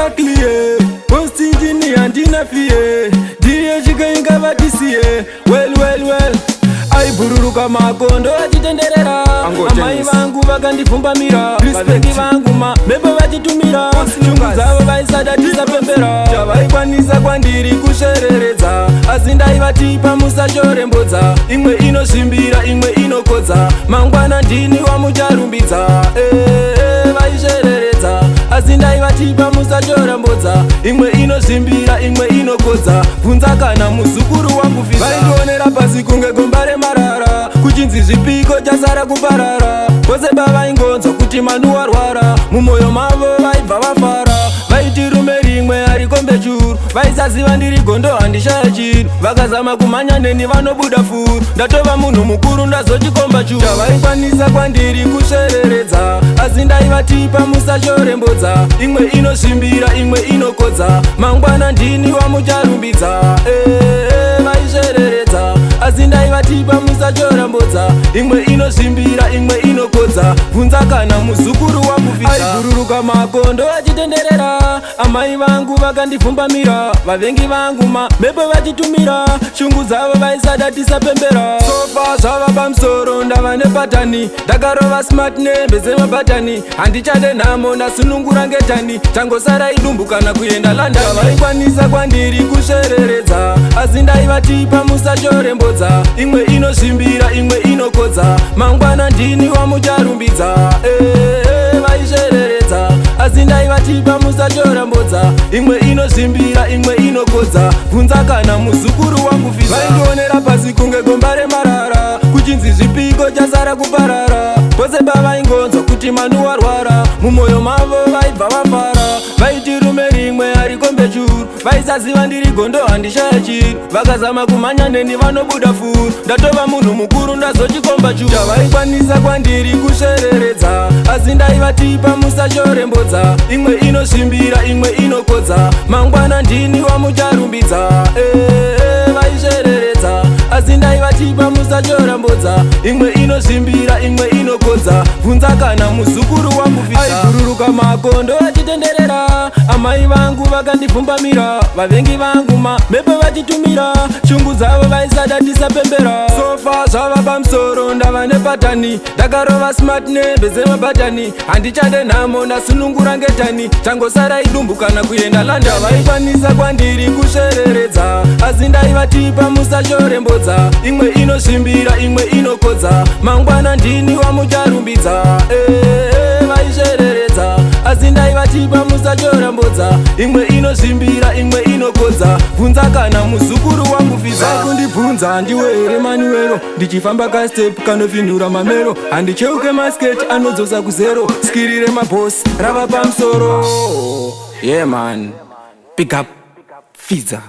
exactly postingini handina fie ndiye chikainga vatisiye well aibururuka makondo achitenderera amai vangu vakandipfumbamira vavengi vangu mamhepo vachitumira chungu dzavo vaisadatisa pembera chavaikwanisa kwandiri kushereredza asi ndaivatipa musachorembodza imwe inozvimbira imwe inokodza mangwana ndini wamucharumbidza vaishereredza asi ndaivatipa musachorembodza imwe inozvimbira imwe inokodza bvunza kana muzukuru wangu visa vaindionera pasi kunge gomba remarara kuchinzi zvipiko chasara kuparara vose bavaingonzwa kuti manu warwara mumwoyo mavo vaibva vafara vaiti rume rimwe arikombe churu vaisaziva ndiri gondo handishaya chinhu vakazama kumhanya neni vanobuda furu ndatova munhu mukuru ndazochikomba churu chavaikwanisa kwandiri kushereredza asi ndaivatipa musachorembodza imwe inozvimbira imwe inokodza mangwana ndini wamucharumbidza vaishereredza asi ndaivatipa musachorembodza imwe inozvimbira imwe inokodza bvunza kana muzukuru wamuvisa aibururuka makondo achitenderera amai vangu vakandipfumbamira vavengi vangu mamhepo vachitumira shungu dzavo vaisadatisa pembera sofa zvava pamusoro ndava nepatani ndakarova smart nembe dzemabhatani handichade nhamo ndasunungura ngetani tangosara idumbu kana kuenda london vaikwanisa kwandiri kushereredza asi ndaivatipa musachorembodza imwe inozvimbira imwe inokodza mangwana ndini wamucharumbidza vaishereredza asi ndaivatipa musachorembodza imwe inozvimbira imwe inokodza bvunza kana muzukuru wangu visa vaindionera pasi kunge gomba remarara kuchinzi zvipiko chasara kuparara vose bavaingonzwa kuti manu warwara mumwoyo mavo vaibva vafara vaiti rume rimwe arikombe churu vaisaziva ndiri gondo handishaya chinhu vakazama kumhanya neni vanobuda furu ndatova munhu mukuru ndazochikomba churu chavaikwanisa kwandiri kushereredza asi ndaivatipa musachorembodza imwe inozvimbira imwe inokodza mangwana ndini wamucharumbidza vaishereredza asi ndaivatipa musachorembodza imwe inozvimbira imwe inokodza bvunza kana muzukuru wamuvisa aibururuka makondo achitenderera amai vangu vakandipfumbamira vavengi vangu mamhepo vachitumira shungu dzavo vaisadatisa pembera sofa zvava pamusoro ndava nepatani ndakarova smart nembe dzemabhatani handichade nhamo ndasunungura ngetani tangosara idumbu kana kuenda london vaikwanisa kwandiri kushereredza asi ndaivatipa musachorembodza imwe inozvimbira imwe inokodza mangwana ndini wamucharumbidza vaishereredza asi ndaivatipa musachorembodza imwe inozvimbira imwe inokodza bvunza kana muzukuru wangu visa kundibvunza handiwe here manuero ndichifamba kastep kanovhinura mamero handicheuke masketch anodzosa kuzero skirire mabhosi rava pamusoro yeah man pick up Fiza.